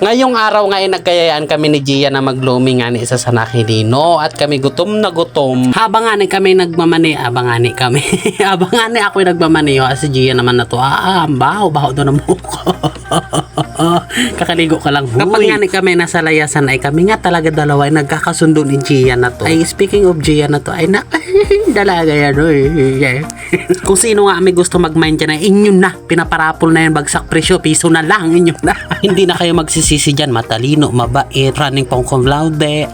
Ngayong araw nga ay nagkayayaan kami ni Gia na mag-blooming nga ni isa sa Nakilino at kami gutom na gutom. Habang nga ni kami nagmamani, habang nga ni ako nagmamani, si Gia naman na to, baho doon ang mukha. Kakaligo ka lang, huy. Kapag nga ni kami nasa layasan ay kami nga talaga dalawa ay nagkakasundo ni Gia na to. Ay speaking of Gia na to, ay dalaga yan, kung sino nga may gusto mag-mind dyan ay inyo na, pinaparapol na yan, bagsak presyo, piso na lang, inyo na. Hindi na kayo magsisisi dyan, matalino, mabait, running pong cum laude.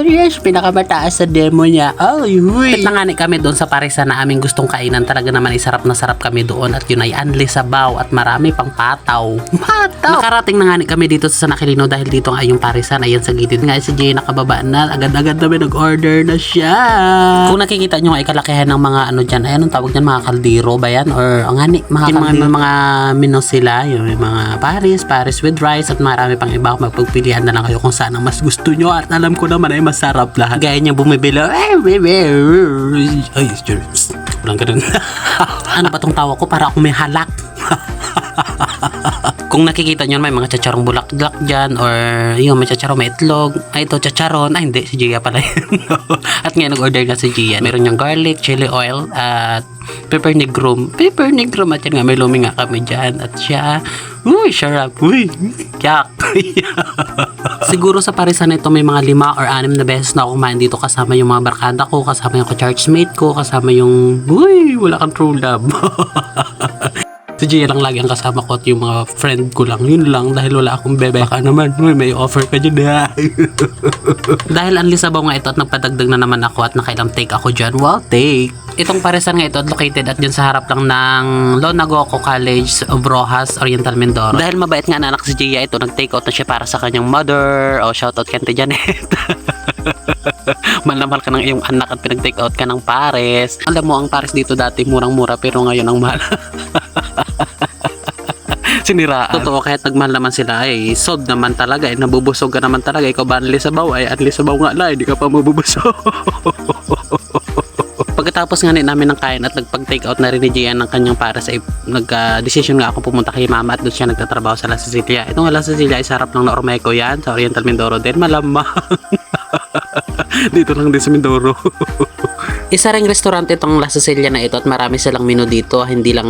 Yes, pinakamataas sa demo niya. Huy. At nangani kami doon sa parisan na aming gustong kainan. Talaga naman ay sarap na sarap kami doon. At yun ay anli sabaw at marami pang pataw. Nakarating nangani kami dito sa Nakilino dahil dito nga yung parisan. Ayan sa gilid nga si Jay nakababa na. Agad-agad namin nag-order na siya. Kung nakikita nyo ay kalakihan ng mga ano dyan. Ay anong tawag dyan? Mga kaldero ba yan? Or ngani, mga menu sila. Yung mga Paris with rice at marami pang iba. Magpagpilian na lang kayo kung saan ang mas gusto nyo. At alam ko naman ay masarap lahat. Gaya niya bumibili. Ay, walang ganun. Ano ba tong tawa ko? Para akong may halak. Kung nakikita nyo may mga chacharong bulaklak dyan or yung may chacharong may itlog. Ay ito chacharon. Ay hindi, si Gia pala yun. At ngayon nag-order nga si Gia. Meron niyang garlic, chili oil at pepper negrum at yan nga may lumi nga kami dyan. At siya sarap. Yak. Siguro sa parisan ito may mga 5 or 6 na beses na ako kumain dito kasama yung mga barkada ko, kasama yung ka-chargemate ko, kasama yung wala kang true love. Si Gia lang lagi ang kasama ko at yung mga friend ko lang. Yun lang dahil wala akong bebe. Baka naman may offer ka dyan. Dahil anli sabaw nga ito at nagpadagdag na naman ako at nakailang take ako dyan. Well, take. Itong parisan nga ito at located at dyan sa harap lang ng Lonagoco College of Rojas, Oriental Mindoro. Dahil mabait nga na anak si Gia ito, nag-take out na siya para sa kanyang mother. Shoutout Kente Janet. Mahal ka ng iyong anak at pinag-take out ka ng pares. Alam mo, ang pares dito dati murang-mura pero ngayon ang mahal. Siniraan. Totoo, kahit nagmahal naman sila ay sold naman talaga, nabubusog ka naman talaga. Ikaw ba anli sabaw? Ay anli sabaw nga lang, hindi ka pa mabubusog. Pagkatapos nga namin ng kain at nagpag-take out na rin ni Gian ng kanyang pares ay nag-decision nga ako pumunta kay mama at doon siya nagtatrabaho sa La Cecilia. Ito nga La Cecilia ay sarap ng Ormeco yan sa Oriental Mindoro din, malamang. Dito lang din sa Mindoro. Isa ring restaurant itong La Cecilia na ito at marami silang menu dito, hindi lang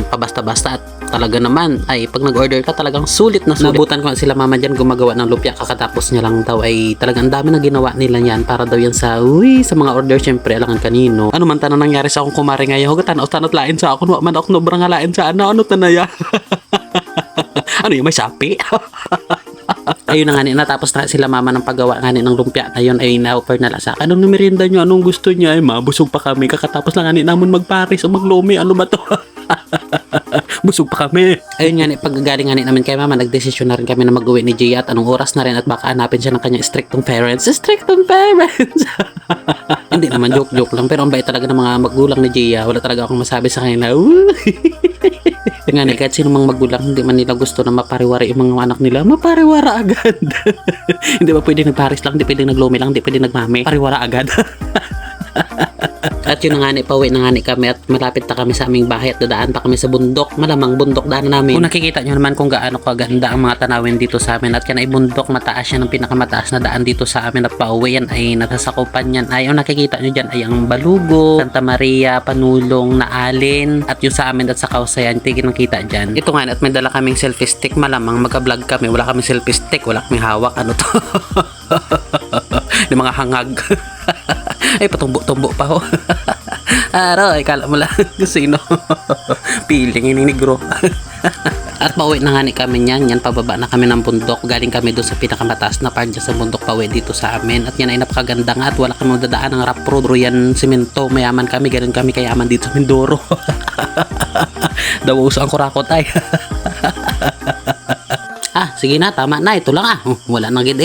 pabasta-basta at talaga naman ay pag nag-order ka talagang sulit na sulit. Nabutan ko sila mama dyan gumagawa ng lumpia kakatapos niya lang daw ay talagang dami na ginawa nila yan para daw yan sa mga order syempre alangan kanino. Ano man tanong nangyari sa akong kumari ngayon hugatan o tanot lain sa ako man ako nobrang lain sa ano tanaya. Ano yung may sapi? Ayun na nga natapos na sila mama ng paggawa nga ng lumpia na yun ay na-offer na lang sa akin. Anong merienda nyo? Anong gusto niya? Ay mabusog pa kami. Kakatapos lang nga namon mag-Paris o mag-Lumi. Ano ba to? Busog pa kami. Ayun nga paggaling nga namin kay mama, nagdesisyon na rin kami na mag-uwi ni Gia at anong oras na rin at baka hanapin siya ng kanyang strictong parents. Hindi naman, joke lang. Pero ang bait talaga ng mga magulang ni Gia. Wala talaga akong masabi sa kanila. Nga kahit sino mang magulang hindi man nila gusto na mapariwara yung mga anak nila, mapariwara agad. Hindi ba pwedeng nag-Paris lang, hindi pwedeng nag-Lumi lang, hindi pwedeng nagmami, pariwara agad. At yun na nga pauwi na nga kami at malapit na kami sa aming bahay at dadaan pa kami sa bundok, malamang bundok daan namin. Kung nakikita nyo naman kung gaano kaganda ang mga tanawin dito sa amin at yan ay bundok, mataas yan ang pinakamataas na daan dito sa amin at pauwi yan ay natasakupan yan ay ang nakikita nyo dyan ay ang Balugo, Santa Maria, Panulong, Naalin at yung sa amin at sa Kausayan, tigil nakita dyan. Ito nga at may dala kaming selfie stick, malamang magka-vlog kami, wala kaming selfie stick, wala kaming hawak, ano to? Yung mga hangag. Ay patumbo pa ho. Aray, kala mo lang sino. Piling ini negro. At pauwi na nga kami niyan. Yan pababa na kami ng bundok. Galing kami doon sa pinakamataas na part dyan sa bundok pauwi dito sa amin. At yan ay napakaganda nga at wala kami dadaan ng rough road. Yan simento. Mayaman kami. Ganun kami kayaman dito sa Mindoro. Daw uso ang kurakot ay. Sige na, tama na. Ito lang wala nang gid